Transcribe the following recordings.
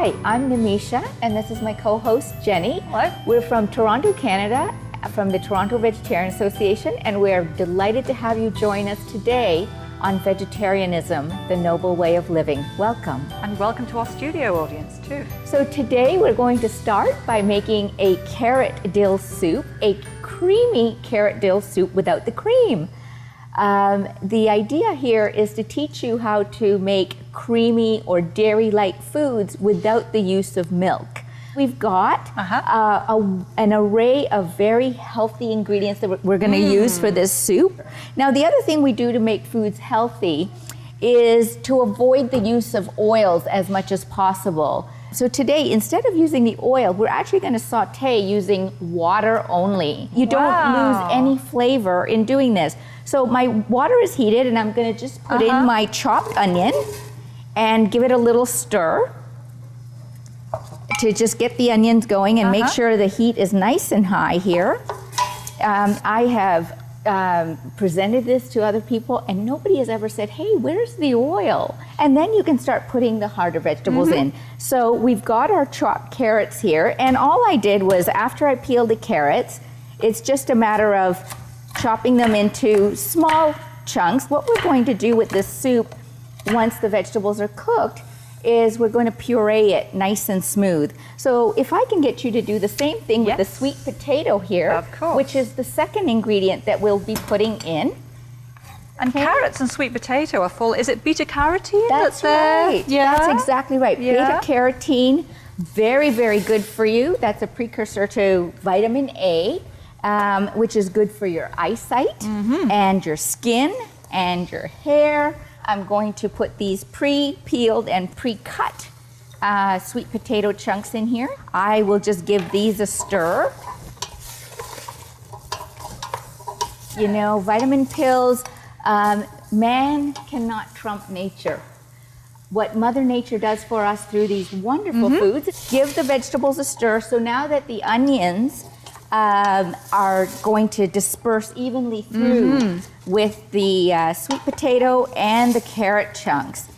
Hi, I'm Nimisha, and this is my co-host, Jenny. Hello. We're from Toronto, Canada, from the Toronto Vegetarian Association, and we're delighted to have you join us today on Vegetarianism, the Noble Way of Living. Welcome. And welcome to our studio audience too. So today we're going to start by making a carrot dill soup, a creamy carrot dill soup without the cream. The idea here is to teach you how to make creamy or dairy-like foods without the use of milk. We've got an array of very healthy ingredients that we're going to use for this soup. Now, the other thing we do to make foods healthy is to avoid the use of oils as much as possible. So today, instead of using the oil, we're actually going to saute using water only. You don't lose any flavor in doing this. So my water is heated, and I'm going to just put in my chopped onion and give it a little stir to just get the onions going and make sure the heat is nice and high here. I have presented this to other people, and nobody has ever said, hey, where's the oil? And then you can start putting the harder vegetables in. So we've got our chopped carrots here, and all I did was, after I peeled the carrots, it's just a matter of chopping them into small chunks. What we're going to do with this soup, once the vegetables are cooked, is we're going to puree it nice and smooth. So if I can get you to do the same thing with the sweet potato here, which is the second ingredient that we'll be putting in. And carrots and sweet potato are full, is it beta carotene that's right? Yeah. That's exactly right. Beta carotene, very, very good for you. That's a precursor to vitamin A, which is good for your eyesight and your skin and your hair. I'm going to put these pre-peeled and pre-cut sweet potato chunks in here. I will just give these a stir. You know, vitamin pills, man cannot trump nature. What Mother Nature does for us through these wonderful foods, give the vegetables a stir. So now that the onions are going to disperse evenly through with the sweet potato and the carrot chunks.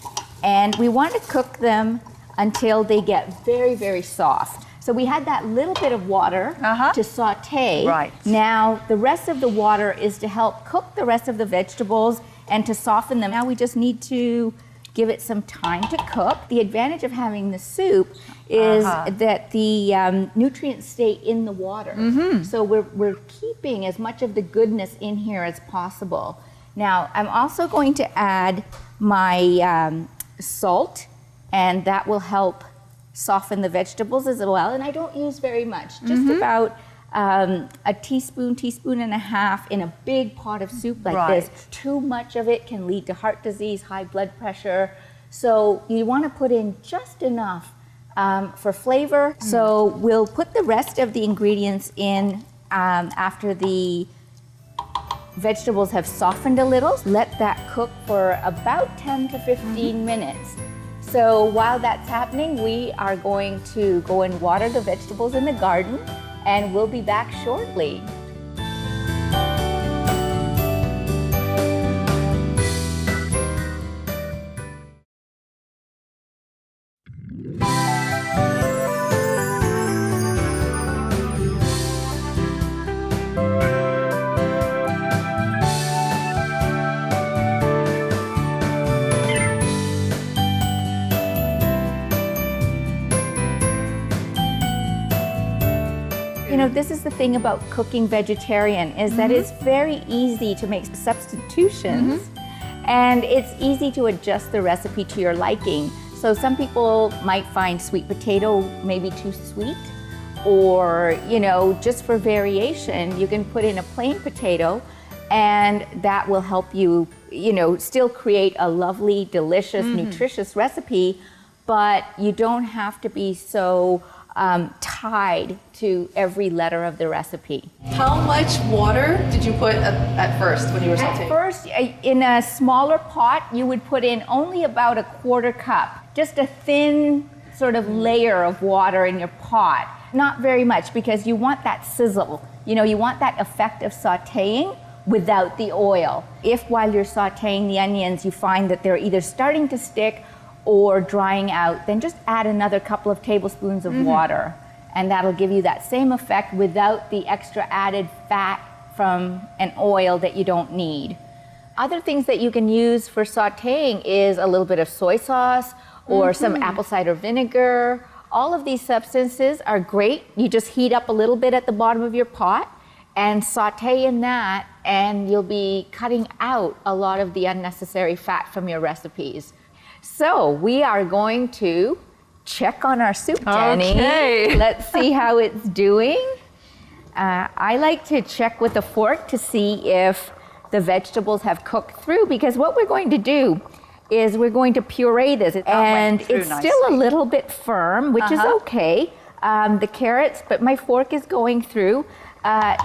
And we want to cook them until they get very, very soft. So we had that little bit of water to saute. Right. Now the rest of the water is to help cook the rest of the vegetables and to soften them. Now we just need to give it some time to cook. The advantage of having the soup is that the nutrients stay in the water. So we're keeping as much of the goodness in here as possible. Now, I'm also going to add my salt, and that will help soften the vegetables as well. And I don't use very much, just about a teaspoon and a half in a big pot of soup like this. Too much of it can lead to heart disease, high blood pressure. So you want to put in just enough for flavor. So we'll put the rest of the ingredients in after the vegetables have softened a little. Let that cook for about 10 to 15 minutes. So while that's happening, we are going to go and water the vegetables in the garden, and we'll be back shortly. You know, this is the thing about cooking vegetarian, is that it's very easy to make substitutions, and it's easy to adjust the recipe to your liking. So some people might find sweet potato maybe too sweet, or, you know, just for variation, you can put in a plain potato, and that will help you, you know, still create a lovely, delicious, nutritious recipe, but you don't have to be so tied to every letter of the recipe. How much water did you put at first when you were sauteing? At first, in a smaller pot, you would put in only about a 1/4 cup, just a thin sort of layer of water in your pot. Not very much, because you want that sizzle. You know, you want that effect of sauteing without the oil. If while you're sauteing the onions, you find that they're either starting to stick or drying out, then just add another couple of tablespoons of water, and that'll give you that same effect without the extra added fat from an oil that you don't need. Other things that you can use for sautéing is a little bit of soy sauce or some apple cider vinegar. All of these substances are great. You just heat up a little bit at the bottom of your pot and sauté in that, and you'll be cutting out a lot of the unnecessary fat from your recipes. So we are going to check on our soup, Jenny. Okay. Let's see how it's doing. I like to check with a fork to see if the vegetables have cooked through, because what we're going to do is we're going to puree this, and it's still a little bit firm, which is okay. The carrots, but my fork is going through.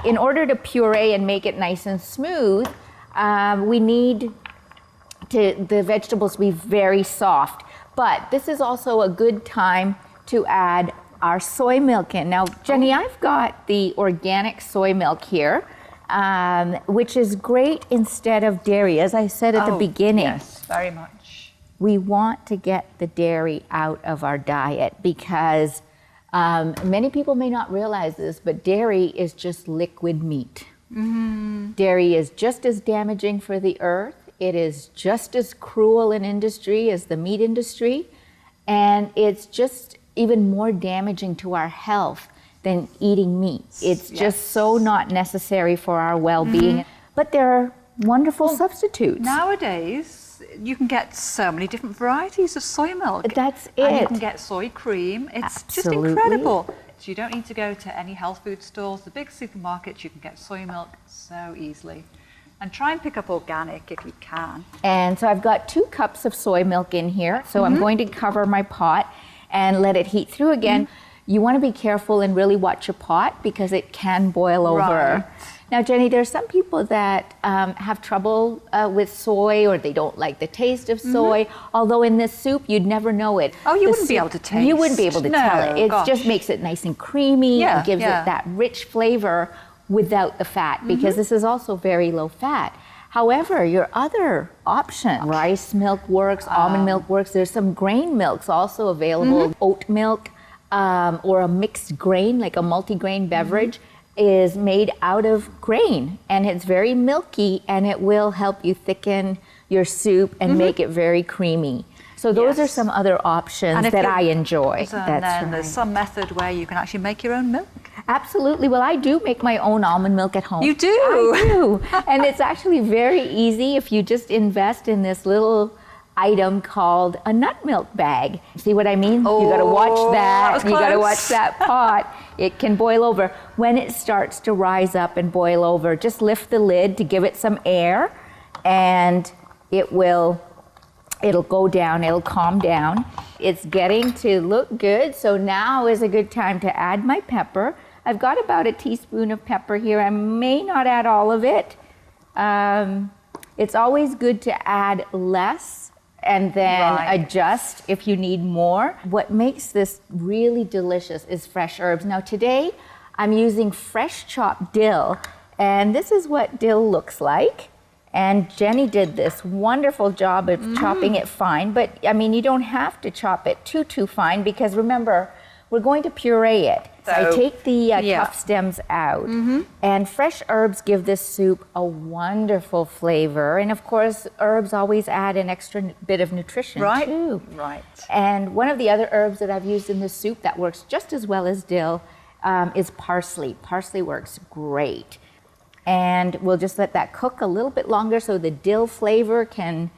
In order to puree and make it nice and smooth, we need the vegetables to be very soft. But this is also a good time to add our soy milk in. Now, Jenny, I've got the organic soy milk here, which is great instead of dairy. As I said at the beginning, yes, very much. We want to get the dairy out of our diet because many people may not realize this, but dairy is just liquid meat. Dairy is just as damaging for the earth. It is just as cruel an industry as the meat industry, and it's just even more damaging to our health than eating meat. It's just so not necessary for our well-being. But there are wonderful substitutes. Nowadays, you can get so many different varieties of soy milk. That's it. And you can get soy cream. It's just incredible. So you don't need to go to any health food stores, the big supermarkets. You can get soy milk so easily. And try and pick up organic if you can. And so I've got 2 cups of soy milk in here. So I'm going to cover my pot and let it heat through again. You want to be careful and really watch your pot because it can boil over. Right. Now, Jenny, there's some people that have trouble with soy, or they don't like the taste of soy. Although in this soup, you'd never know it. Oh, you wouldn't be able to taste. You wouldn't be able to tell it. It just makes it nice and creamy and gives it that rich flavor without the fat, because this is also very low fat. However, your other option, rice milk works, almond milk works. There's some grain milks also available. Oat milk or a mixed grain, like a multi-grain beverage, is made out of grain, and it's very milky, and it will help you thicken your soup and make it very creamy. So those are some other options that I enjoy. And then there's some method where you can actually make your own milk. Absolutely. Well, I do make my own almond milk at home. You do? I do. And it's actually very easy if you just invest in this little item called a nut milk bag. See what I mean? Oh, you got to watch that. You got to watch that pot. It can boil over. When it starts to rise up and boil over, just lift the lid to give it some air, and it'll go down, it'll calm down. It's getting to look good, so now is a good time to add my pepper. I've got about a teaspoon of pepper here. I may not add all of it. It's always good to add less and then adjust if you need more. What makes this really delicious is fresh herbs. Now today, I'm using fresh chopped dill, and this is what dill looks like. And Jenny did this wonderful job of chopping it fine, but I mean, you don't have to chop it too fine, because remember, we're going to puree it. So I take the tough stems out, and fresh herbs give this soup a wonderful flavor. And of course, herbs always add an extra bit of nutrition too. Right. And one of the other herbs that I've used in this soup that works just as well as dill is parsley. Parsley works great. And we'll just let that cook a little bit longer so the dill flavor can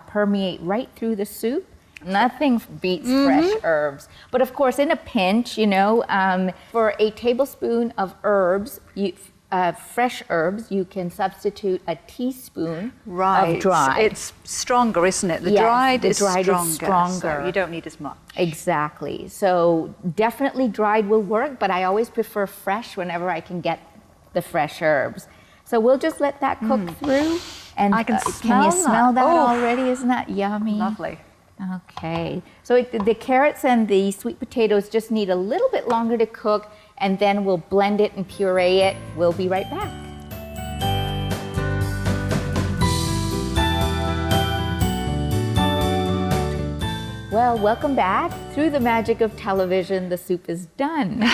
permeate right through the soup. Nothing beats fresh herbs. But of course, in a pinch, you know, for a tablespoon of herbs, fresh herbs, you can substitute a teaspoon of dried. It's stronger, isn't it? The dried is stronger. So you don't need as much. Exactly. So definitely dried will work, but I always prefer fresh whenever I can get the fresh herbs. So we'll just let that cook through. And I can can you smell that already? Isn't that yummy? Lovely. Okay. So the carrots and the sweet potatoes just need a little bit longer to cook, and then we'll blend it and puree it. We'll be right back. Well, welcome back. Through the magic of television, the soup is done.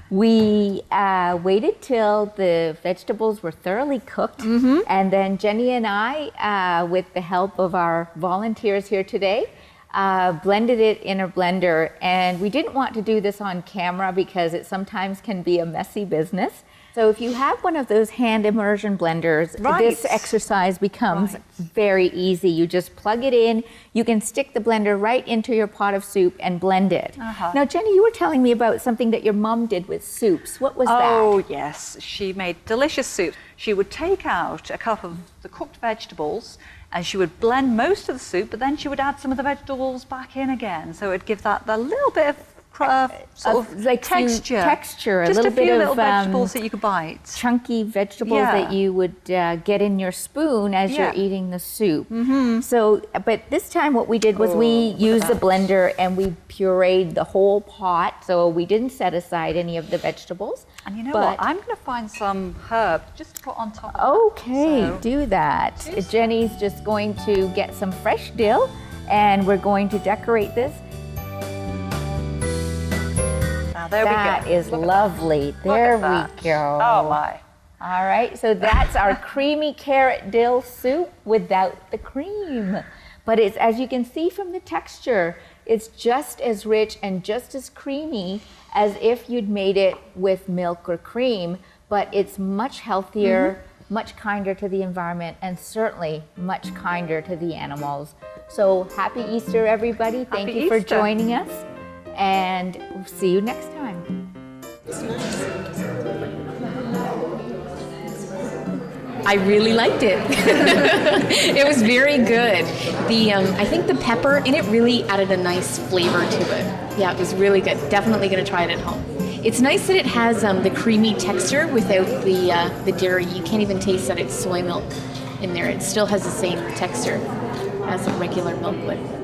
We waited till the vegetables were thoroughly cooked, and then Jenny and I, with the help of our volunteers here today, blended it in a blender. And we didn't want to do this on camera because it sometimes can be a messy business. So if you have one of those hand immersion blenders, this exercise becomes very easy. You just plug it in, you can stick the blender right into your pot of soup and blend it. Now, Jenny, you were telling me about something that your mom did with soups. What was that? Oh, yes. She made delicious soup. She would take out a cup of the cooked vegetables and she would blend most of the soup, but then she would add some of the vegetables back in again. So it'd give that little bit of sort of like texture, a just little a few bit little of vegetables that you could bite, chunky vegetables that you would get in your spoon as you're eating the soup. So, but this time what we did was we used the blender and we pureed the whole pot. So we didn't set aside any of the vegetables. And you know what? I'm going to find some herb just to put on top. Okay, do that. Jenny's just going to get some fresh dill, and we're going to decorate this. There that we go. Is lovely. There we go. Oh my. All right, so that's our creamy carrot dill soup without the cream. But it's, as you can see from the texture, it's just as rich and just as creamy as if you'd made it with milk or cream, but it's much healthier, much kinder to the environment, and certainly much kinder to the animals. So happy Easter, everybody. Thank you for joining us. And we'll see you next time. I really liked it. It was very good. I think the pepper in it really added a nice flavor to it. Yeah, it was really good. Definitely going to try it at home. It's nice that it has the creamy texture without the dairy. You can't even taste that it's soy milk in there. It still has the same texture as a regular milk would.